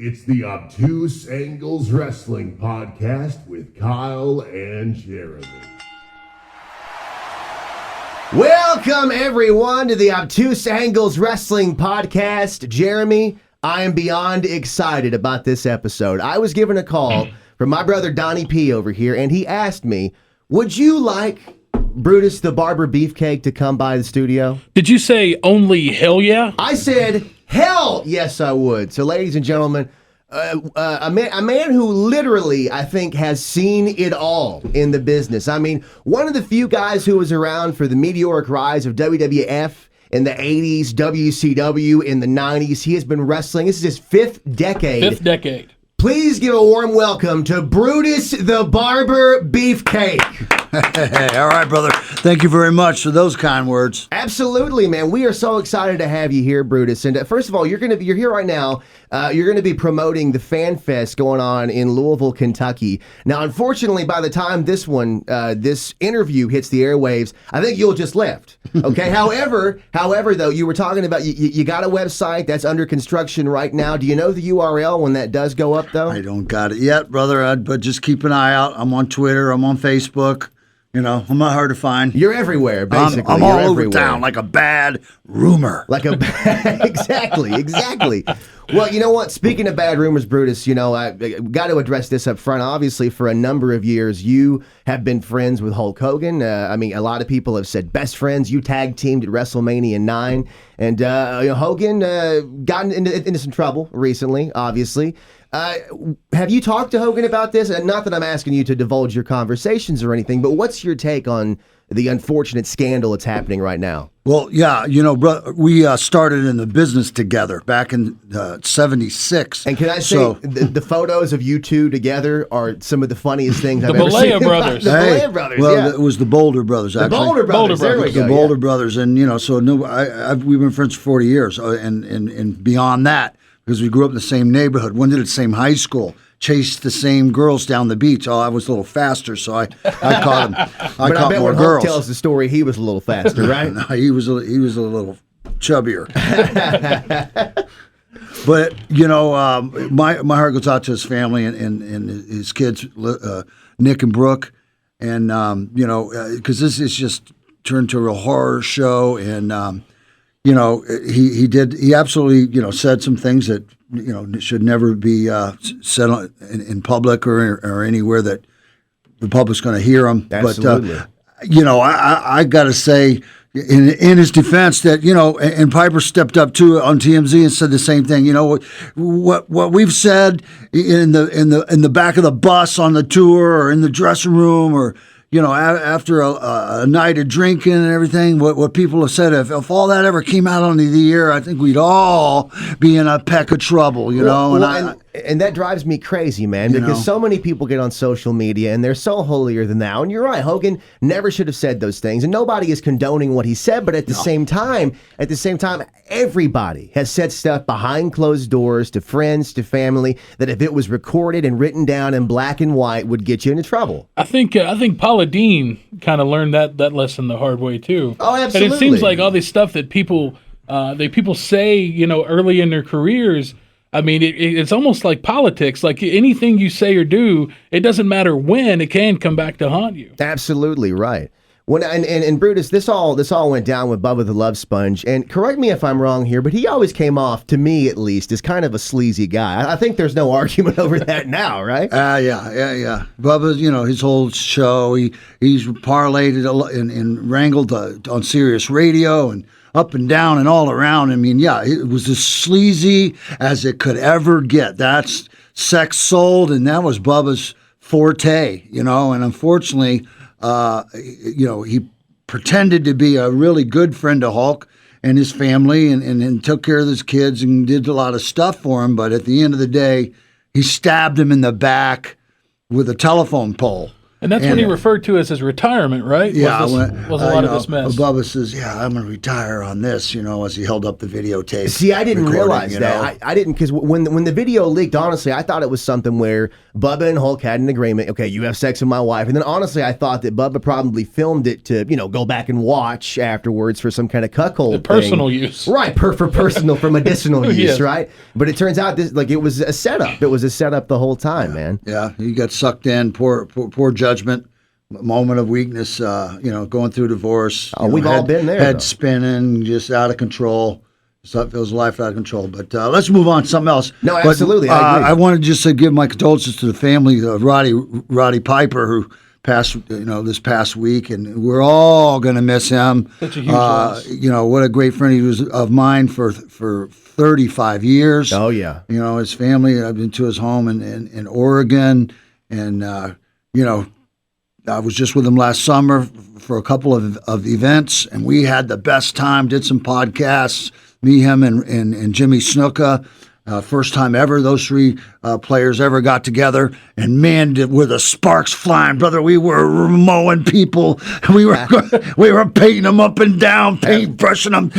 It's the Obtuse Angles Wrestling Podcast with Kyle and Jeremy. Welcome, everyone, to the Obtuse Angles Wrestling Podcast. Jeremy, I am beyond excited about this episode. I was given a call from my brother Donnie P over here, and he asked me, would you like Brutus the Barber Beefcake to come by the studio? Did you say only hell yeah? I said, hell yes, I would. So, ladies and gentlemen, a man who literally, I think, has seen it all in the business. I mean, one of the few guys who was around for the meteoric rise of WWF in the 80s, WCW in the 90s. He has been wrestling. This is his fifth decade. Fifth decade. Please give a warm welcome to Brutus the Barber Beefcake. Hey, all right, brother. Thank you very much for those kind words. Absolutely, man. We are so excited to have you here, Brutus. And first of all, you're here right now. You're going to be promoting the Fan Fest going on in Louisville, Kentucky. Now, unfortunately, by the time this interview hits the airwaves, I think you'll just left. Okay. However, though, you were talking about you got a website that's under construction right now. Do you know the URL when that does go up, though? I don't got it yet, brother. But just keep an eye out. I'm on Twitter. I'm on Facebook. You know, I'm not hard to find. You're everywhere, basically. I'm all over town like a bad rumor. Exactly. Well, you know what? Speaking of bad rumors, Brutus, you know, I got to address this up front. Obviously, for a number of years, you have been friends with Hulk Hogan. I mean, a lot of people have said best friends. You tag teamed at WrestleMania 9. And Hogan gotten into some trouble recently, obviously. Have you talked to Hogan about this? And not that I'm asking you to divulge your conversations or anything, but what's your take on the unfortunate scandal that's happening right now? Well, yeah, you know, we started in the business together back in '76. And can I say, the photos of you two together are some of the funniest things I've ever seen. Brothers. The Balea Brothers. Well, yeah. it was the Boulder Brothers, actually. The Boulder Brothers. There we go. The Boulder Brothers, and you know, so we've been friends for 40 years, and beyond that, because we grew up in the same neighborhood, went to the same high school, chased the same girls down the beach. Oh, I was a little faster, so I caught him. I caught more girls. Hulk tells the story, he was a little faster, right? No, he was a little chubbier. But you know, my heart goes out to his family and his kids, Nick and Brooke, and you know, because this is just turned to a real horror show, and you know, he absolutely, you know, said some things that, you know, should never be said in public or anywhere that the public's going to hear him. Absolutely. But, you know, I got to say, in his defense, that, you know, and Piper stepped up too on TMZ and said the same thing. You know, what we've said in the back of the bus on the tour or in the dressing room, or you know, after a night of drinking and everything, what people have said, if all that ever came out on the air, I think we'd all be in a peck of trouble, you know. And that drives me crazy, man, because so many people get on social media and they're so holier than thou. And you're right, Hogan never should have said those things, and nobody is condoning what he said. But at the same time, everybody has said stuff behind closed doors to friends, to family, that if it was recorded and written down in black and white, would get you into trouble. I think Paula Dean kind of learned that lesson the hard way too. Oh, absolutely. And it seems like all this stuff that people say, you know, early in their careers. I mean, it's almost like politics. Like anything you say or do, it doesn't matter when, it can come back to haunt you. Absolutely right. And Brutus, this all went down with Bubba the Love Sponge. And correct me if I'm wrong here, but he always came off, to me at least, as kind of a sleazy guy. I think there's no argument over that now, right? Yeah. Bubba, you know, his whole show, he's parlayed it and wrangled on Sirius Radio and up and down and all around. I mean, yeah, it was as sleazy as it could ever get. That's sex sold, and that was Bubba's forte, you know. And unfortunately, you know, he pretended to be a really good friend to Hulk and his family, and took care of his kids and did a lot of stuff for him. But at the end of the day, he stabbed him in the back with a telephone pole. And that's what he referred to as his retirement, right? Yeah, was a lot of this mess. Bubba says, "Yeah, I'm going to retire on this," as he held up the videotape. See, I didn't recording, realize that. I didn't, because when the video leaked, honestly, I thought it was something where Bubba and Hulk had an agreement. Okay, you have sex with my wife, and then honestly, I thought that Bubba probably filmed it to go back and watch afterwards for some kind of cuckold personal use, right? For medicinal use, Yes. right? But it turns out it was a setup. It was a setup the whole time, man. Yeah, he got sucked in. Poor judgment. Moment of weakness, going through divorce. Oh, we've all been there. Head though. spinning, just out of control. So it was life out of control. But let's move on to something else. No, absolutely. I agree. I wanted just to give my condolences to the family of Roddy Piper, who passed, this past week, and we're all going to miss him. Such a huge loss. What a great friend he was of mine for 35 years. Oh yeah. His family. I've been to his home in Oregon, and I was just with him last summer for a couple of events, and we had the best time, did some podcasts, me, him, and Jimmy Snuka. First time ever those three players ever got together, and man, were the sparks flying, brother. We were mowing people. We were painting them up and down, brushing them,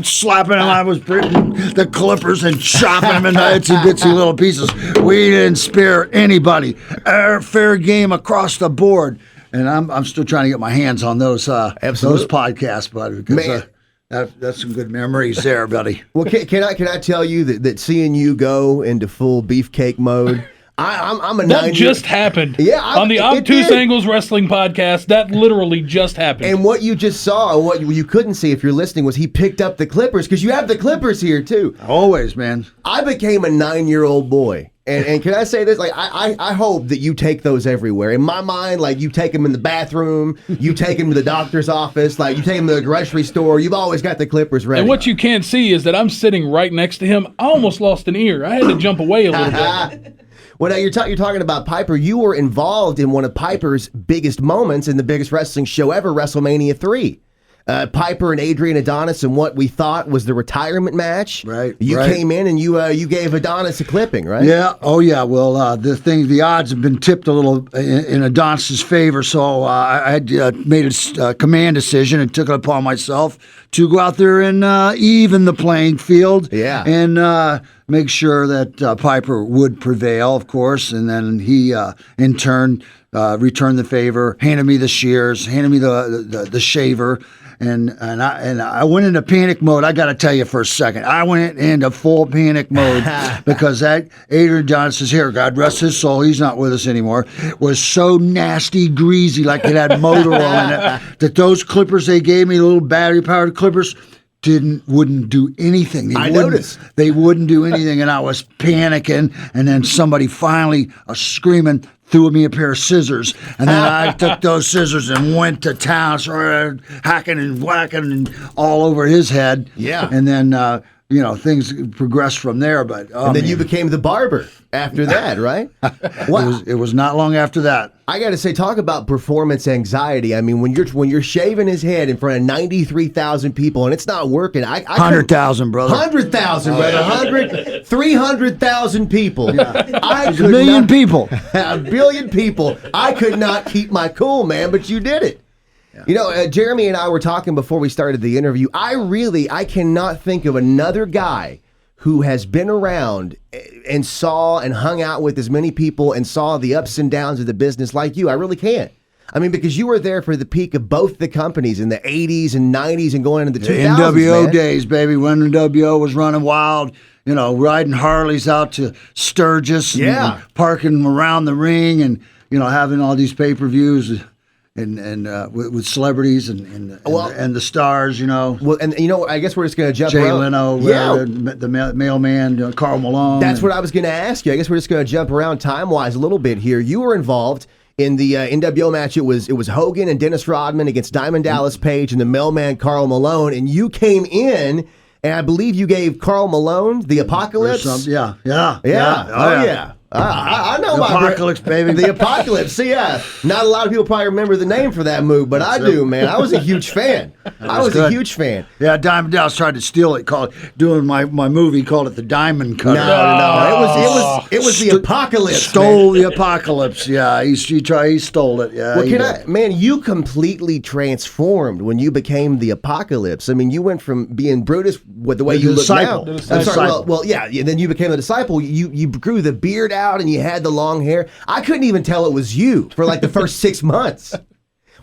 slapping them. I was putting the clippers and chopping them into itsy bitsy little pieces. We didn't spare anybody. Fair game across the board. And I'm still trying to get my hands on those podcasts, bud, because that's some good memories there, buddy. Well, can I tell you that seeing you go into full beefcake mode, I'm a that just happened. Yeah, on the Obtuse Angles Wrestling podcast, that literally just happened. And what you just saw, and what you couldn't see if you're listening, was he picked up the clippers, because you have the clippers here too. Always, man. I became a 9-year-old boy. And can I say this? Like, I hope that you take those everywhere. In my mind, like, you take them in the bathroom, you take them to the doctor's office, like, you take them to the grocery store. You've always got the clippers ready. And what you can't see is that I'm sitting right next to him. I almost lost an ear. I had to jump away a little bit. Well, now you're talking about Piper. You were involved in one of Piper's biggest moments in the biggest wrestling show ever, WrestleMania 3. Piper and Adrian Adonis, and what we thought was the retirement match. Right. You came in and you gave Adonis a clipping, right? Yeah. Oh yeah. Well, the odds have been tipped a little in Adonis's favor, so I made a command decision and took it upon myself to go out there and even the playing field. Yeah. And make sure that Piper would prevail, of course, and then he in turn returned the favor, handed me the shears, handed me the shaver. And I went into panic mode. I got to tell you for a second. I went into full panic mode because that Adrian Adonis's hair, God rest his soul, he's not with us anymore, was so nasty, greasy, like it had motor oil in it, that those clippers they gave me, the little battery-powered clippers, wouldn't do anything. I noticed. They wouldn't do anything, and I was panicking, and then somebody finally, screaming, threw me a pair of scissors, and then I took those scissors and went to town, started hacking and whacking and all over his head. Yeah. And then, things progressed from there. But and then you became the barber after that, right? It was not long after that. I got to say, talk about performance anxiety. I mean, when you're shaving his head in front of 93,000 people and it's not working, 100,000, brother. 100,000, brother. 300,000 people. Yeah. I could a million people. A billion people. I could not keep my cool, man, but you did it. Yeah. Jeremy and I were talking before we started the interview. I cannot think of another guy who has been around and saw and hung out with as many people and saw the ups and downs of the business like you. I really can't. I mean, because you were there for the peak of both the companies in the 80s and 90s and going into the 2000s, NWO man. days, baby, when NWO was running wild, riding Harleys out to Sturgis and parking around the ring and, having all these pay-per-views and with celebrities and the stars, Well, and I guess we're just going to jump Jay around. Leno, the mailman, Karl Malone. That's what I was going to ask you. I guess we're just going to jump around time-wise a little bit here. You were involved in the NWO match. It was Hogan and Dennis Rodman against Diamond Dallas Page and the mailman Karl Malone, and you came in, and I believe you gave Karl Malone the Apocalypse. Yeah. Oh, yeah. I know the my Apocalypse, baby. The Apocalypse. See, not a lot of people probably remember the name for that move, but I do, man. I was a huge fan. A huge fan. Yeah, Diamond Dallas tried to steal it, doing my movie, called it the Diamond Cutter. No. It It was the apocalypse. Stole the apocalypse. Yeah, he stole it. Yeah. Man, you completely transformed when you became the apocalypse. I mean, you went from being Brutus with the way you look now. The I'm sorry, disciple. well, yeah. Then you became a disciple. You grew the beard out and you had the long hair. I couldn't even tell it was you for like the first 6 months.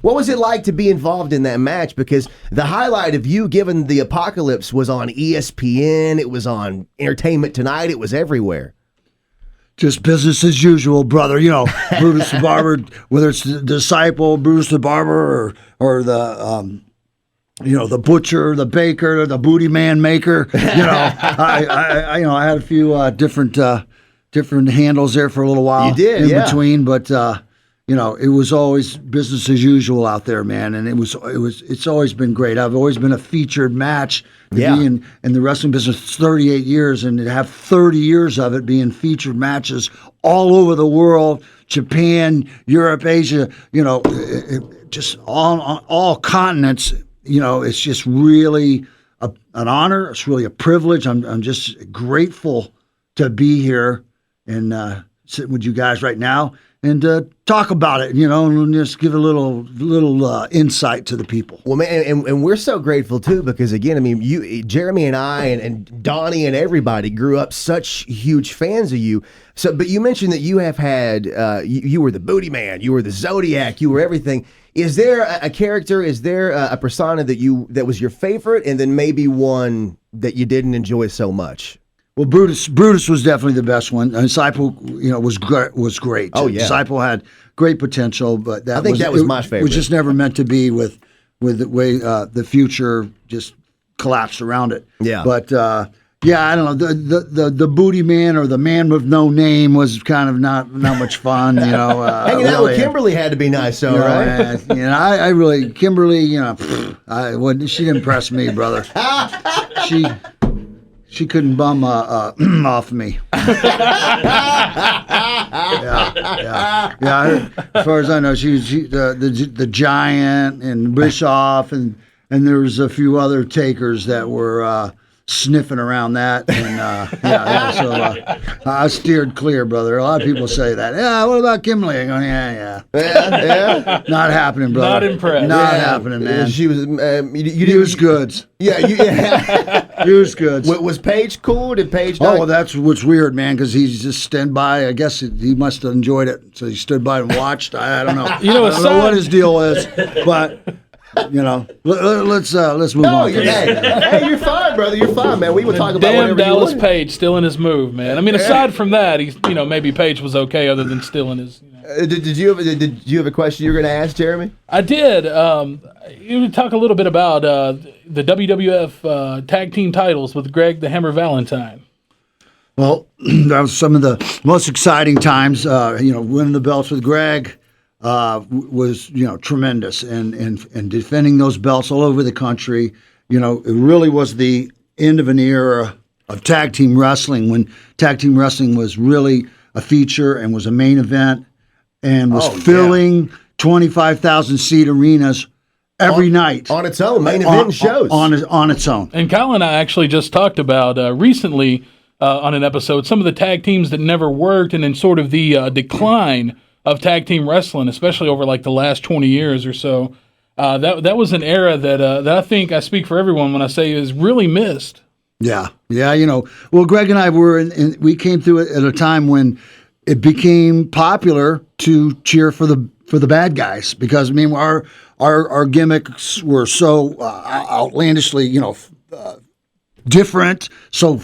What was it like to be involved in that match? Because the highlight of you given the apocalypse was on ESPN. It was on Entertainment Tonight. It was everywhere. Just business as usual, brother. You know, Brutus the Barber, whether it's the disciple, Brutus the Barber, or the the butcher, the baker, the booty man maker. You know, I had a few different handles there for a little while. You did, in yeah. between, but it was always business as usual out there, man. And it's always been great. I've always been a featured match. To Yeah. be in the wrestling business 38 years and to have 30 years of it being featured matches all over the world, Japan, Europe, Asia, just all continents. It's just really an honor. It's really a privilege. I'm just grateful to be here and sitting with you guys right now and talk about it, and just give a little insight to the people. Well, man, and we're so grateful too because again, I mean, Jeremy and I and Donnie and everybody grew up such huge fans of you. So, but you mentioned that you have had you were the Booty Man, you were the Zodiac, you were everything. Is there a character? Is there a persona that was your favorite, and then maybe one that you didn't enjoy so much? Well, Brutus was definitely the best one. Disciple, was great. Oh, yeah. Disciple had great potential, but that was my favorite. It was just never meant to be with the way the future just collapsed around it. Yeah. But I don't know. The booty man or the man with no name was kind of not much fun. Hanging out with Kimberly had to be nice, though, right? I really Kimberly. She didn't impress me, brother. She couldn't bum off me. Yeah. As far as I know, she the Giant and Bischoff and there was a few other takers that were sniffing around that, and so I steered clear, brother. A lot of people say that. Yeah, what about Kimberly? I go, yeah. Not happening, brother. Not impressed. Not happening, man. She was Used goods. Yeah. Used goods. Was Paige cool? Did Paige? Oh, well, that's what's weird, man, because he's just stand by. I guess he must have enjoyed it, so he stood by and watched. I don't know. I don't know what his deal is, but let's move on. Hey, you're fine, brother. You're fine, man. We will talk about Damn whatever Dallas you want. Page still in his move, man. I mean, aside from that, he's maybe Page was okay, other than still in his. Did you have a question you were going to ask, Jeremy? I did. You would talk a little bit about the WWF tag team titles with Greg the Hammer Valentine. Well, that was some of the most exciting times. Winning the belts with Greg was tremendous, and defending those belts all over the country. It really was the end of an era of tag team wrestling when tag team wrestling was really a feature and was a main event and was filling 25,000 seat arenas every night on its own, main event shows on its own. And Kyle and I actually just talked about recently on an episode some of the tag teams that never worked, and then sort of the decline of tag team wrestling, especially over like the last 20 years or so. That was an era that I think I speak for everyone when I say is really missed. Yeah. Well, Greg and I we came through it at a time when it became popular to cheer for the bad guys because our gimmicks were so outlandishly different, so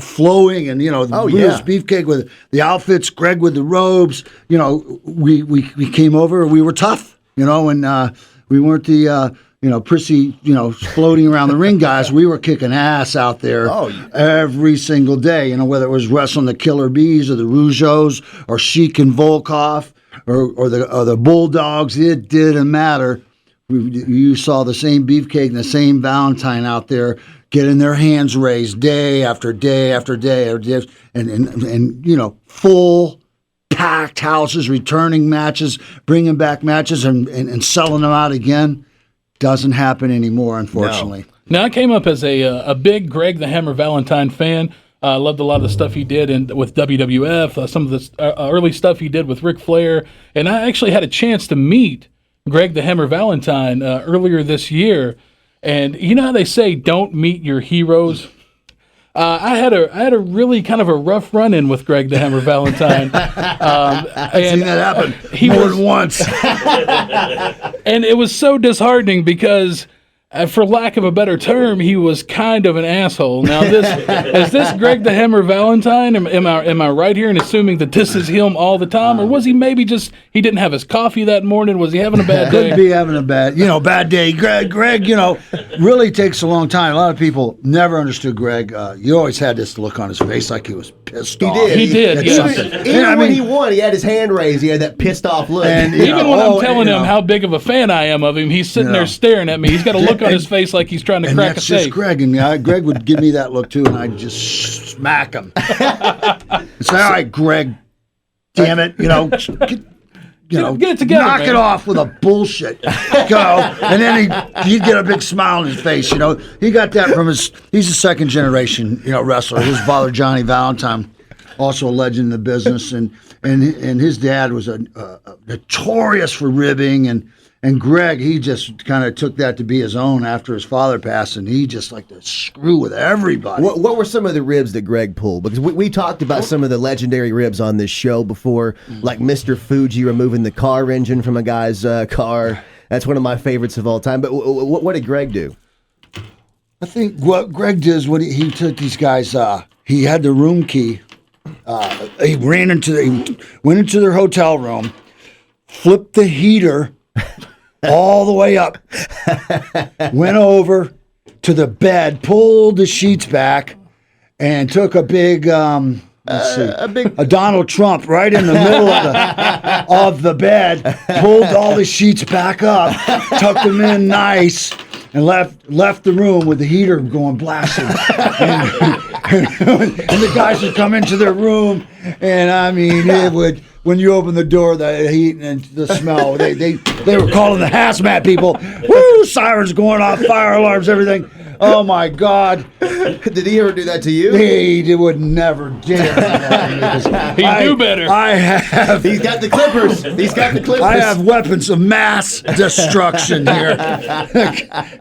flowing, and Brutus Beefcake with the outfits, Greg with the robes. We came over. We were tough, and we weren't the prissy, floating around the ring guys. We were kicking ass out there every single day. Whether it was wrestling the Killer Bees or the Rougeaus or Sheik and Volkov or the Bulldogs. It didn't matter. You saw the same Beefcake and the same Valentine out there getting their hands raised day after day after day, and full packed houses, returning matches, bringing back matches, and selling them out again. Doesn't happen anymore, unfortunately. No. Now, I came up as a big Greg the Hammer Valentine fan. Loved a lot of the stuff he did with WWF, some of the early stuff he did with Ric Flair. And I actually had a chance to meet Greg the Hammer Valentine earlier this year. And you know how they say, don't meet your heroes? I had a really kind of a rough run-in with Greg the Hammer Valentine. I've seen that happen more than once. And it was so disheartening because, for lack of a better term, he was kind of an asshole. Now, is this Greg the Hammer Valentine? Am I right here in assuming that this is him all the time, or was he maybe just he didn't have his coffee that morning? Was he having a bad day? Could be having a bad day. Greg, really takes a long time. A lot of people never understood Greg. You always had this look on his face like he was pissed off. He did. Yes. Even when he won, he had his hand raised. He had that pissed off look. And, even when I'm telling him how big of a fan I am of him, he's sitting there staring at me. He's got a look on his face like he's trying to crack a safe. That's just Greg. And Greg would give me that look too, and I'd just smack him. And say, all right, Greg, damn it, get it together, knock man. it off with a bullshit. Go. And then he'd get a big smile on his face. He got that from he's a second generation, wrestler. His father, Johnny Valentine, also a legend in the business. And his dad was a notorious for ribbing. And Greg, he just kind of took that to be his own after his father passed, and he just liked to screw with everybody. What were some of the ribs that Greg pulled? Because we talked about some of the legendary ribs on this show before, like Mr. Fuji removing the car engine from a guy's car. That's one of my favorites of all time. But what did Greg do? I think what Greg did is he took these guys. He had the room key. He went into their hotel room, flipped the heater all the way up, went over to the bed, pulled the sheets back, and took a big, a Donald Trump right in the middle of the bed, pulled all the sheets back up, tucked them in nice, and left the room with the heater going blasting. And the guys would come into their room, and I mean, it would. When you open the door, the heat and the smell, they were calling the hazmat people. Woo! Sirens going off, fire alarms, everything. Oh my God! Did he ever do that to you? He would never dare. He knew better. He's got the clippers. He's got the clippers. I have weapons of mass destruction here.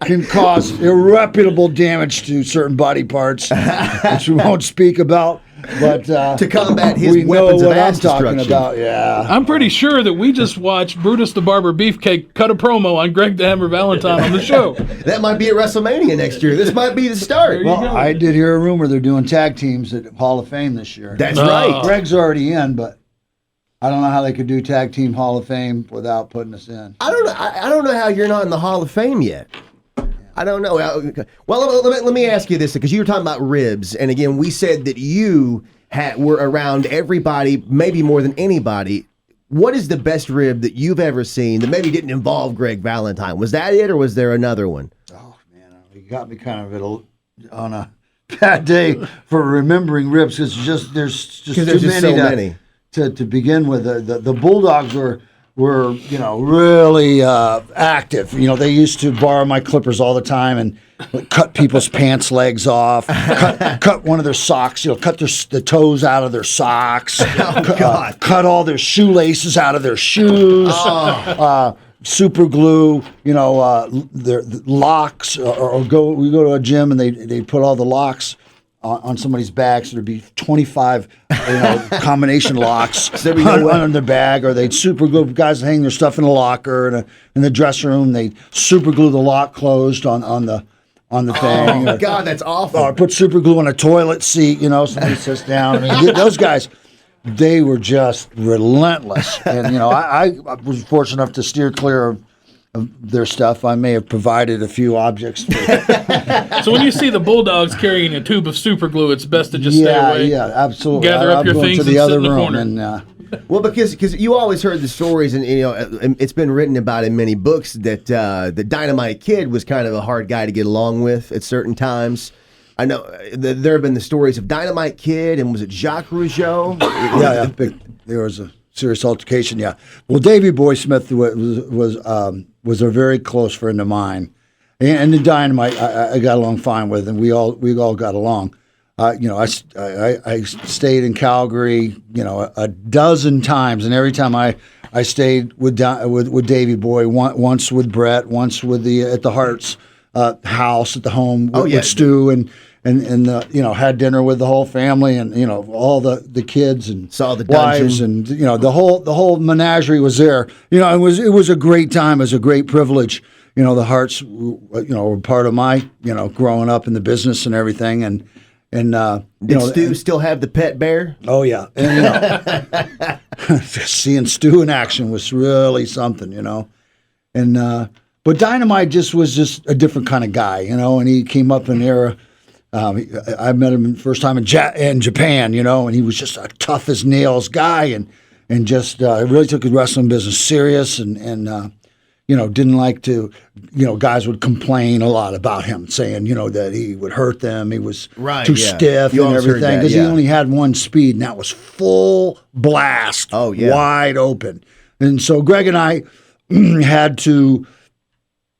Can cause irreparable damage to certain body parts, which we won't speak about. But to combat his we weapons know of what I'm mass talking destruction. about. Yeah, I'm pretty sure that we just watched Brutus the Barber Beefcake cut a promo on Greg the Hammer Valentine on the show. That might be at WrestleMania next year. This might be the start. well, I did hear a rumor they're doing tag teams at Hall of Fame this year. That's right. Greg's already in, but I don't know how they could do tag team Hall of Fame without putting us in. I don't know how you're not in the Hall of Fame yet. I don't know. Well, let me ask you this, because you were talking about ribs, and again, we said that you were around everybody, maybe more than anybody. What is the best rib that you've ever seen that maybe didn't involve Greg Valentine? Was that it, or was there another one? Oh man, you got me kind of on a bad day for remembering ribs, because there's just too many to begin with. The Bulldogs were really active. They used to borrow my clippers all the time and cut people's pants legs off, cut one of their socks, cut the toes out of their socks, cut all their shoelaces out of their shoes, super glue, their locks, or we go to a gym and they put all the locks on somebody's back, so there'd be 25, combination locks on their bag, or they'd super glue. Guys hang their stuff in a locker and in the dressing room. They'd super glue the lock closed on the thing. Oh God, that's awful. Or put super glue on a toilet seat. Somebody sits down. I mean, those guys, they were just relentless. And I was fortunate enough to steer clear of their stuff. I may have provided a few objects. So when you see the Bulldogs carrying a tube of super glue, it's best to just stay away. Yeah, absolutely. Gather up your going things to the and other sit in the room corner. and. Well, because you always heard the stories, and it's been written about in many books that the Dynamite Kid was kind of a hard guy to get along with at certain times. I know there have been the stories of Dynamite Kid, and was it Jacques Rougeau? There was a serious altercation. Yeah. Well, Davey Boy Smith was a very close friend of mine, and the Dynamite I got along fine with, and we all got along. I stayed in Calgary, a dozen times, and every time I stayed with Davey Boy, once with Brett, once with at the Hart's house at the home with Stu, and had dinner with the whole family, and all the kids and saw the wives, dungeon. and the whole menagerie was there. It was a great time, it was a great privilege. The Harts, were part of my growing up in the business and everything, and. Did Stu still have the pet bear? Oh yeah, and seeing Stu in action was really something, And but Dynamite was just a different kind of guy, And he came up in era. I met him the first time in Japan, and he was just a tough as nails guy, and just really took his wrestling business serious, and didn't like to, guys would complain a lot about him, saying, that he would hurt them. He was too stiff and everything, because he only had one speed, and that was full blast, wide open. And so Greg and I had to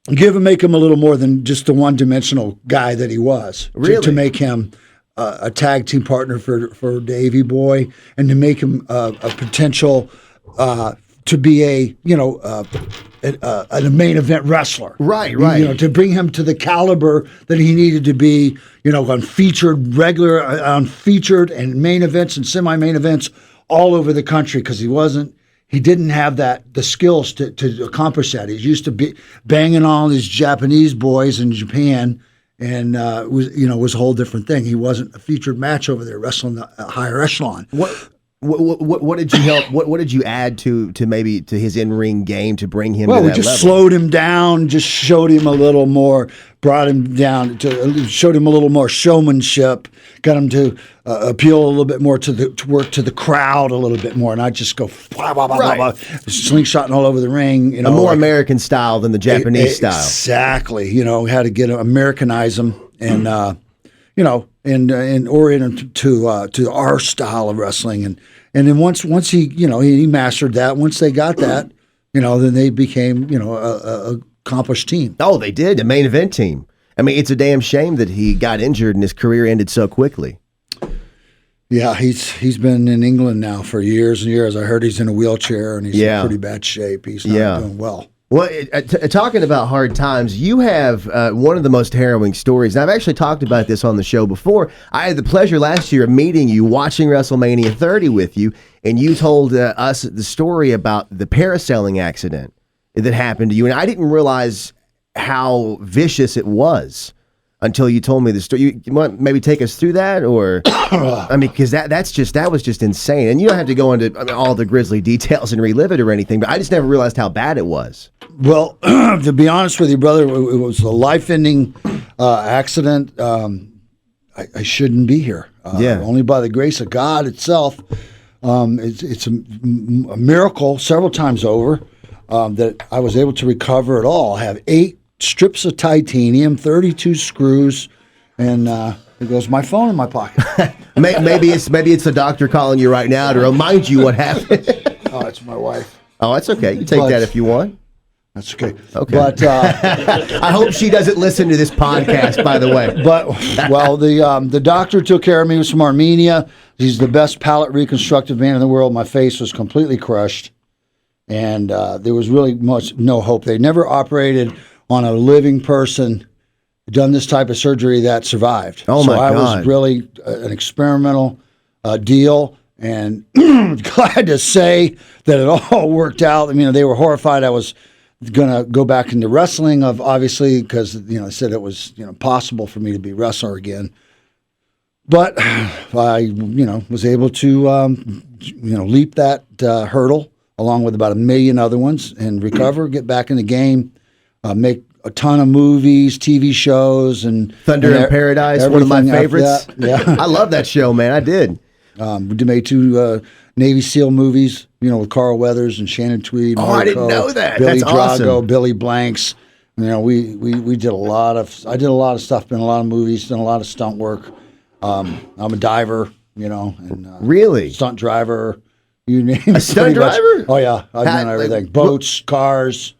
make him a little more than just the one-dimensional guy that he was, to make him a tag team partner for Davey Boy, and to make him a potential to be a main event wrestler. Right. To bring him to the caliber that he needed to be, on featured and main events and semi-main events all over the country, because he didn't have the skills to accomplish that. He used to be banging all these Japanese boys in Japan, and was a whole different thing. He wasn't a featured match over there wrestling a higher echelon. What did you help? What did you add to maybe to his in-ring game to bring him? Well, to that we just level? slowed him down, just showed him a little more, brought him down, showed him a little more showmanship, got him to appeal a little bit more to work to the crowd a little bit more, and not just go blah, blah, blah, blah, blah, slingshotting all over the ring. A more American style than the Japanese style. Exactly. Had to get Americanize him, and and orient him to our style of wrestling, and then once he he mastered that. Once they got that, then they became a accomplished team. Oh, they did, a main event team. I mean, it's a damn shame that he got injured and his career ended so quickly. Yeah, he's been in England now for years and years. I heard he's in a wheelchair and he's in pretty bad shape. He's not doing well. Well, talking about hard times, you have one of the most harrowing stories. And I've actually talked about this on the show before. I had the pleasure last year of meeting you, watching WrestleMania 30 with you, and you told us the story about the parasailing accident that happened to you. And I didn't realize how vicious it was until you told me the story. You want maybe take us through that, or I mean, because that was just insane. And you don't have to go into all the grisly details and relive it or anything, but I just never realized how bad it was. Well, to be honest with you, brother, it was a life-ending accident. I shouldn't be here. Only by the grace of God itself. It's a miracle several times over that I was able to recover it all. I have 8 strips of titanium, 32 screws, and there goes my phone in my pocket. maybe it's the doctor calling you right now to remind you what happened. Oh, it's my wife. Oh, that's okay. You take that if you want. That's okay. Okay. But I hope she doesn't listen to this podcast, by the way. But the doctor took care of me. He was from Armenia. He's the best palate reconstructive man in the world. My face was completely crushed, and there was really no hope. They never operated on a living person, done this type of surgery that survived. Oh, my God. So I was really an experimental deal, and glad to say that it all worked out. I mean, they were horrified I was going to go back into wrestling, obviously, because they said it was possible for me to be a wrestler again. But I was able to leap that hurdle along with about 1 million other ones and recover, get back in the game. Make a ton of movies, TV shows, and Thunder in Paradise, one of my favorites. Yeah, I love that show, man. I did. We made 2 Navy SEAL movies, with Carl Weathers and Shannon Tweed. I didn't know that. Billy That's Drago, awesome. Billy Blanks. We did a lot of. I did a lot of stuff. Been in a lot of movies. Done a lot of stunt work. I'm a diver. And really stunt driver. You name it. A stunt driver? Oh yeah, I've done everything. Boats, cars.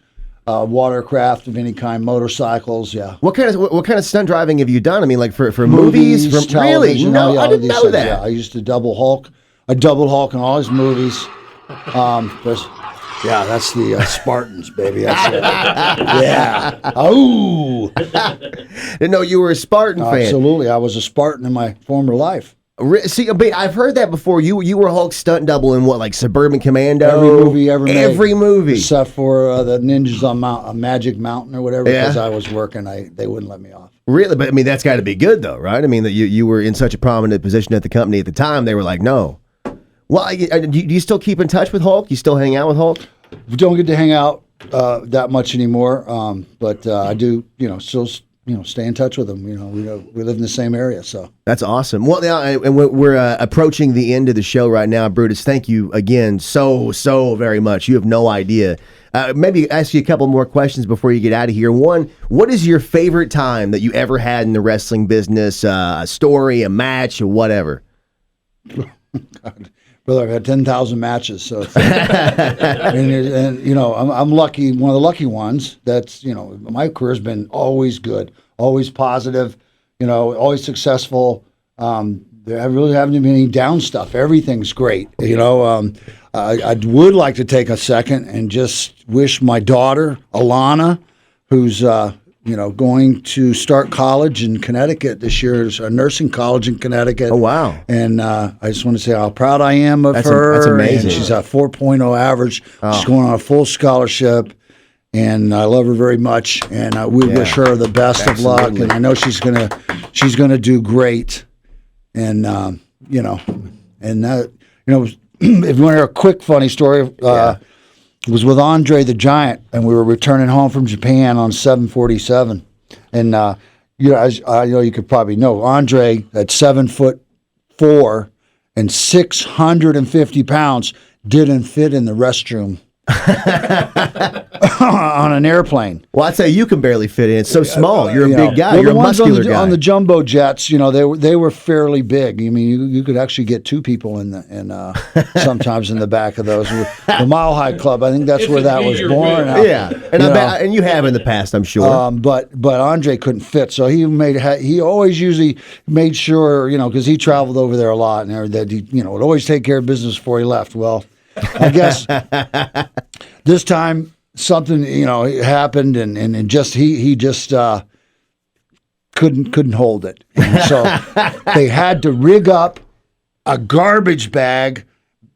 watercraft of any kind, motorcycles. Yeah. What kind of stunt driving have you done? I mean, like for movies, from really? television, No, yeah, I all didn't these know things, that. Yeah, I used to double Hulk. I doubled Hulk in all his movies. Yeah, that's the Spartans, baby. That's it. Yeah. Oh. Didn't know you were a Spartan fan. Absolutely, I was a Spartan in my former life. See, but I've heard that before. You were Hulk stunt double in what, like Suburban Commando? Every movie ever made. Every movie. Except for the ninjas on Magic Mountain or whatever, because I was working. They wouldn't let me off. Really? But I mean, that's got to be good, though, right? I mean, that you were in such a prominent position at the company at the time, they were like, no. Well, do you still keep in touch with Hulk? You still hang out with Hulk? We don't get to hang out that much anymore, but I do, still, stay in touch with them. We live in the same area, so that's awesome. Well, now and we're approaching the end of the show right now, Brutus. Thank you again so very much. You have no idea. Maybe ask you a couple more questions before you get out of here. One, what is your favorite time that you ever had in the wrestling business? A story, a match, or whatever. God. Brother, I've had 10,000 matches, so it's, I'm lucky, one of the lucky ones. That's my career's been always good, always positive, always successful. There really haven't been any down stuff. Everything's great. I would like to take a second and just wish my daughter Alana, who's going to start college in Connecticut this year. It's a nursing college in Connecticut. Oh, wow. And I just want to say how proud I am of her. That's amazing. And she's a 4.0 average. Oh. She's going on a full scholarship, and I love her very much. And we wish her the best of luck. And I know she's gonna do great. And if you want to hear a quick funny story, it was with Andre the Giant, and we were returning home from Japan on 747. And as I know, you could probably know Andre at 7'4" and 650 pounds didn't fit in the restroom on an airplane. Well, I'd say you can barely fit in. It's so small. You're a big guy. Well, You're a muscular guy. On the jumbo jets, they were fairly big. I mean, you could actually get two people sometimes in the back of those. The Mile High Club, I think that's where that was born. Yeah, and you have in the past, I'm sure. But Andre couldn't fit, so he always usually made sure, because he traveled over there a lot, and that he would always take care of business before he left. Well, I guess this time something happened, and just he just couldn't hold it. And so they had to rig up a garbage bag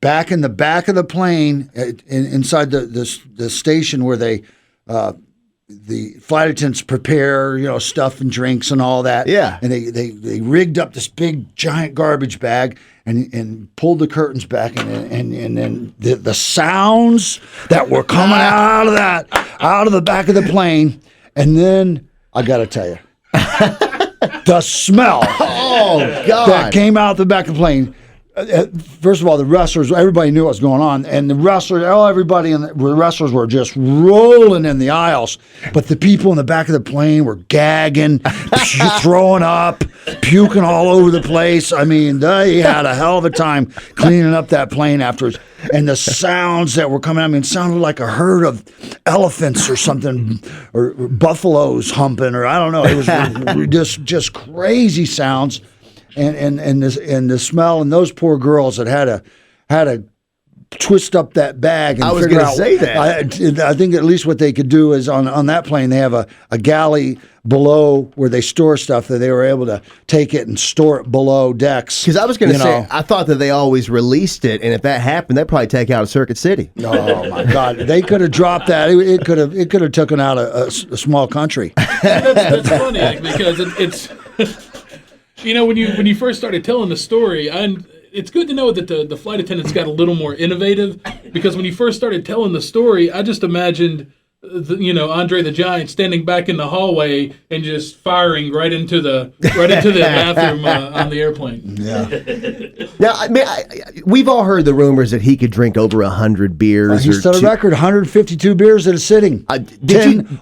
back in the back of the plane, inside the station where the flight attendants prepare stuff and drinks and all that. Yeah, and they rigged up this big giant garbage bag. And pulled the curtains back, and then the sounds that were coming out of the back of the plane, and then I got to tell you, the smell that came out the back of the plane. First of all, the wrestlers, everybody knew what was going on, and the wrestlers, the wrestlers were just rolling in the aisles, but the people in the back of the plane were gagging, throwing up, puking all over the place. I mean, they had a hell of a time cleaning up that plane afterwards, and the sounds that were coming out, it sounded like a herd of elephants or something, or buffaloes humping, or I don't know. It was just crazy sounds. And the smell, and those poor girls that had to twist up that bag and I was figure out. Say that. I think at least what they could do is on that plane they have a galley below where they store stuff, that they were able to take it and store it below decks. Because I was going to say, I thought that they always released it, and if that happened, they'd probably take out a Circuit City. Oh my God, they could have dropped that. It could have taken out a small country. That's funny because it's. When you first started telling the story, and it's good to know that the flight attendants got a little more innovative, because when you first started telling the story, I just imagined Andre the Giant standing back in the hallway and just firing right into the bathroom on the airplane. Yeah. Now, I mean, we've all heard the rumors that he could drink over 100 beers. He set a record, 152 beers at a sitting.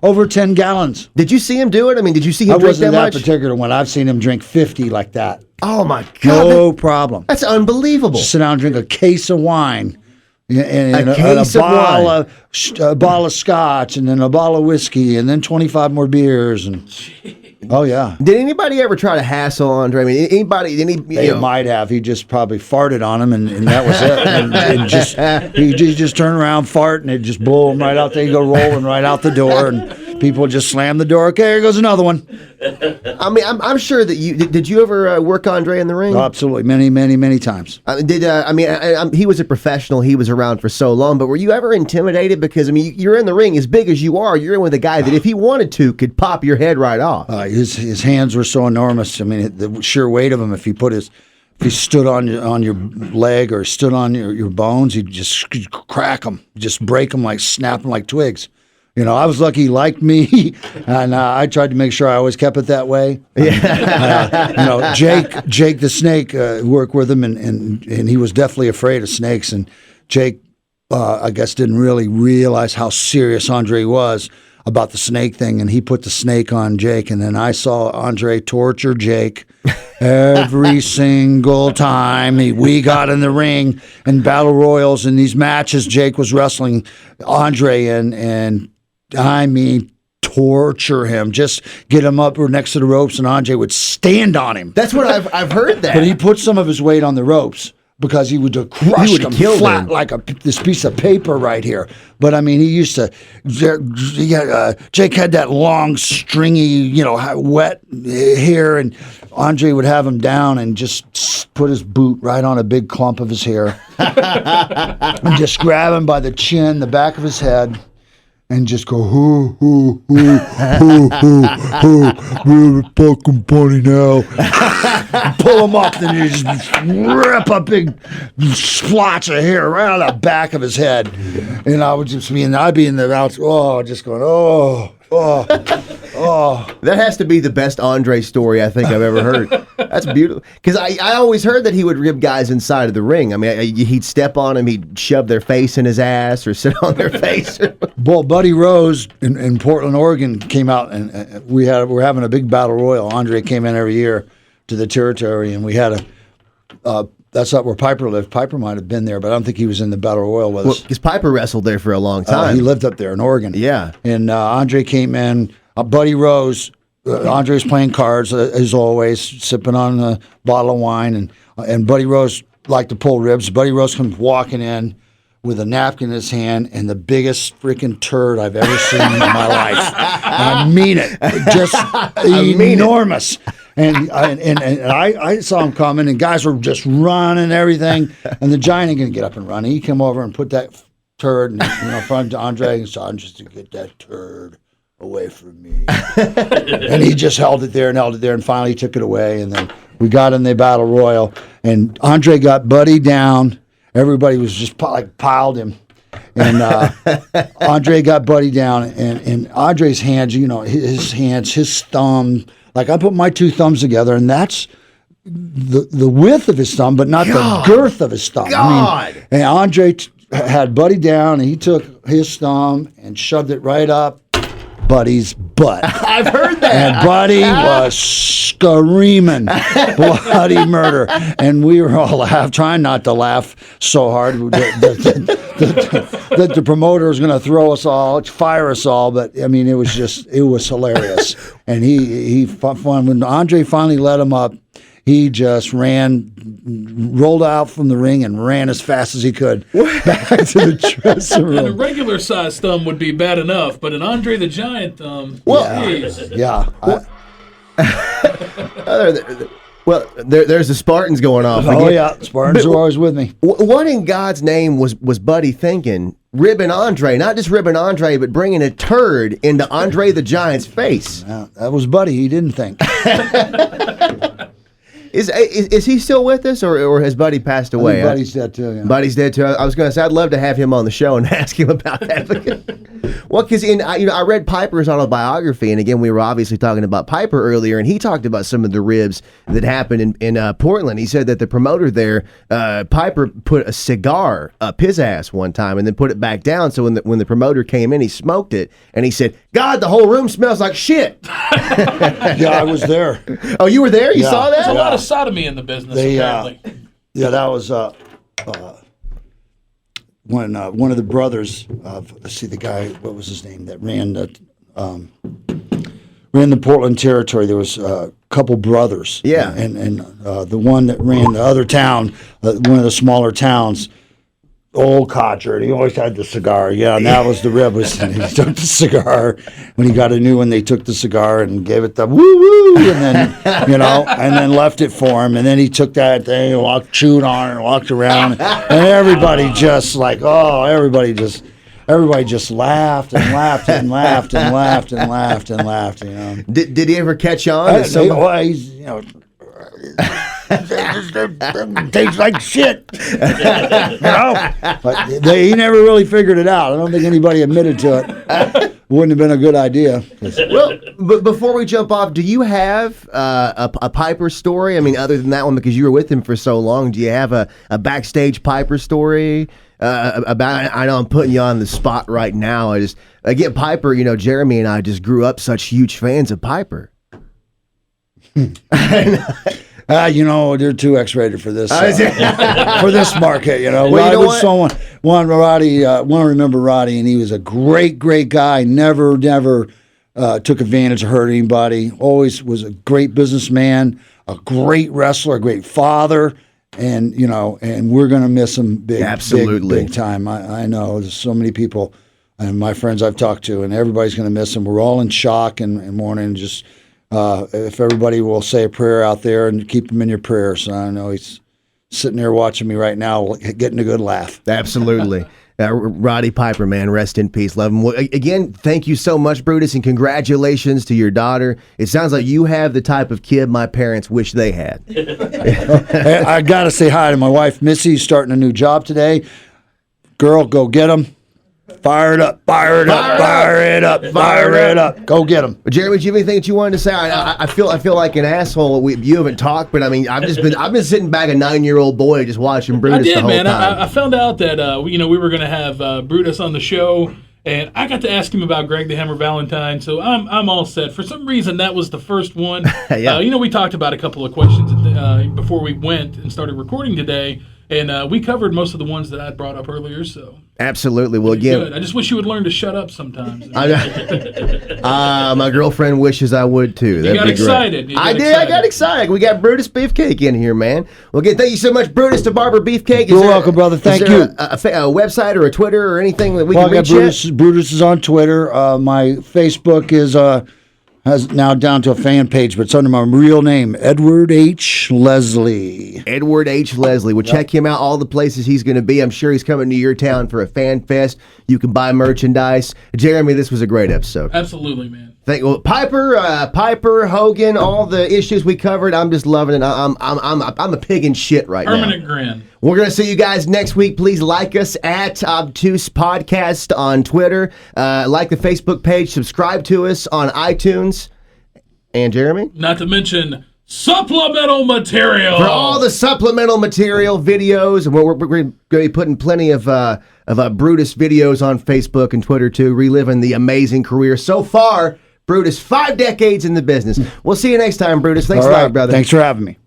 Over 10 gallons. Did you see him do it? I mean, did you see him drink that much? I wasn't that particular one. I've seen him drink 50 like that. Oh, my God. No problem. That's unbelievable. Just sit down and drink a case of wine. And A case of wine. a bottle of scotch, and then a bottle of whiskey, and then 25 more beers. And oh yeah. Did anybody ever try to hassle Andre? I mean, They might have. He just probably farted on him, and that was it. And he just turned around, fart, and it just blew him right out there. He go rolling right out the door, and people just slam the door. Okay, here goes another one. I mean, I'm sure that did you ever work Andre in the ring? Oh, absolutely, many times. He was a professional. He was around for so long. But were you ever intimidated? Because I mean, you're in the ring as big as you are. You're in with a guy that if he wanted to could pop your head right off. His hands were so enormous. I mean, the sheer weight of him. If he stood on your leg or stood on your bones, he'd just crack them, just break them, like snap them like twigs. You know, I was lucky he liked me, and I tried to make sure I always kept it that way. Yeah. Jake the Snake worked with him, and he was definitely afraid of snakes. And Jake, I guess, didn't really realize how serious Andre was about the snake thing, and he put the snake on Jake. And then I saw Andre torture Jake every single time we got in the ring and battle royals and these matches Jake was wrestling Andre in, and I mean, torture him. Just get him up or next to the ropes, and Andre would stand on him. That's what I've heard that. But he put some of his weight on the ropes because he would have crushed him flat like this piece of paper right here. But I mean, he used to. Jake had that long, stringy, wet hair, and Andre would have him down and just put his boot right on a big clump of his hair, and just grab him by the chin, the back of his head. And just go, we're fucking funny now. Pull him up, then you just rip a big splotch of hair right on the back of his head. And I would just be I'd be in the out, just going, oh. That has to be the best Andre story I think I've ever heard. That's beautiful. Because I always heard that he would rib guys inside of the ring. I mean, he'd step on them, he'd shove their face in his ass or sit on their face. Well, Buddy Rose in Portland, Oregon came out, and we're having a big battle royal. Andre came in every year to the territory, and we had that's not where Piper lived. Piper might have been there, but I don't think he was in the Battle Royal with us. Because Piper wrestled there for a long time. He lived up there in Oregon. Yeah. And Andre came in. Buddy Rose, Andre's playing cards, as always, sipping on a bottle of wine. And Buddy Rose liked to pull ribs. Buddy Rose comes walking in with a napkin in his hand and the biggest freaking turd I've ever seen in my life. And I mean it. Just enormous. And I saw him coming, and guys were just running and everything. And the Giant ain't going to get up and run. He came over and put that turd in front of Andre and said, "I'm just to get that turd away from me." And he just held it there, and finally took it away. And then we got in the Battle Royal, and Andre got Buddy down. Everybody was just piled him. And Andre got Buddy down, and Andre's hands, his thumb, like I put my two thumbs together, and that's the width of his thumb, but not the girth of his thumb. I mean, and Andre had Buddy down, and he took his thumb and shoved it right up Buddy's butt. I've heard that. And Buddy was screaming bloody murder. And we were all trying not to laugh so hard that the promoter was going to fire us all. But, I mean, it was hilarious. And when Andre finally let him up, he just rolled out from the ring and ran as fast as he could back to the dressing room. And a regular size thumb would be bad enough, but an Andre the Giant thumb, there's the Spartans going off. Spartans are always with me. What in God's name was Buddy thinking? Ribbing Andre, not just ribbing Andre, but bringing a turd into Andre the Giant's face. That was Buddy. He didn't think. Is he still with us, or has Buddy passed away? Buddy's dead too. Yeah. Buddy's dead too. I was going to say I'd love to have him on the show and ask him about that. Well, because I read Piper's autobiography, and again we were obviously talking about Piper earlier, and he talked about some of the ribs that happened in Portland. He said that the promoter there, Piper, put a cigar up his ass one time and then put it back down. So when the promoter came in, he smoked it, and he said, "God, the whole room smells like shit." Yeah, I was there. Oh, you were there? You saw that? There's a lot of sodomy in the business, apparently. Yeah, that was when one of the brothers of, let's see, the guy, what was his name, that ran the Portland territory, there was a couple brothers. Yeah. And the one that ran the other town, one of the smaller towns, old codger, and he always had the cigar. Yeah, and that was the rib. And he took the cigar. When he got a new one, they took the cigar and gave it the woo-woo, and then, and then left it for him. And then he took that thing and chewed on it and walked around. And everybody just everybody just laughed and laughed and laughed and laughed and laughed and laughed. Did he ever catch on? He's, tastes like shit. But he never really figured it out. I don't think anybody admitted to it. Wouldn't have been a good idea. Well, but before we jump off, do you have a Piper story? I mean, other than that one, because you were with him for so long, do you have a backstage Piper story? About, I know I'm putting you on the spot right now. Again, Piper, Jeremy and I just grew up such huge fans of Piper. They're too X-rated for this for this market. Well, Roddy. Want to remember Roddy, and he was a great guy. Never took advantage or hurt anybody. Always was a great businessman, a great wrestler, a great father, and and we're gonna miss him big, absolutely, big time. I know there's so many people and my friends I've talked to, and everybody's gonna miss him. We're all in shock and mourning. Just if everybody will say a prayer out there and keep him in your prayers. I know he's sitting there watching me right now, getting a good laugh. Absolutely. Roddy Piper, man, rest in peace. Love him. Well, again, thank you so much, Brutus, and congratulations to your daughter. It sounds like you have the type of kid my parents wish they had. I got to say hi to my wife, Missy, starting a new job today. Girl, go get him. Fire it up, fire it up, fire it up, fire it up. Go get them. Jeremy, do you have anything that you wanted to say? I feel like an asshole. You haven't talked, but I mean, I've been sitting back a 9-year-old boy just watching Brutus the whole time. I found out that we were going to have Brutus on the show, and I got to ask him about Greg the Hammer Valentine, so I'm all set. For some reason, that was the first one. Yeah. We talked about a couple of questions before we went and started recording today, and we covered most of the ones that I brought up earlier. So. Absolutely. Well, again, good. I just wish you would learn to shut up sometimes. My girlfriend wishes I would too. You got excited. I got excited. We got Brutus Beefcake in here, man. Well, again, thank you so much, Brutus to Barber Beefcake. You're welcome, brother. Thank you. A website or a Twitter or anything that we can reach Brutus is on Twitter. My Facebook has now down to a fan page, but it's under my real name, Edward H. Leslie. Edward H. Leslie. Well, check him out, all the places he's going to be. I'm sure he's coming to your town for a fan fest. You can buy merchandise. Jeremy, this was a great episode. Absolutely, man. Piper, Hogan, all the issues we covered. I'm just loving it. I'm a pig in shit right now. Permanent grin. We're going to see you guys next week. Please like us at Obtuse Podcast on Twitter. Like the Facebook page. Subscribe to us on iTunes. And Jeremy? Not to mention supplemental material. For all the supplemental material, videos, and we're going to be putting plenty of Brutus videos on Facebook and Twitter too, reliving the amazing career so far. Brutus, 5 decades in the business. We'll see you next time, Brutus. Thanks a lot, brother. Thanks for having me.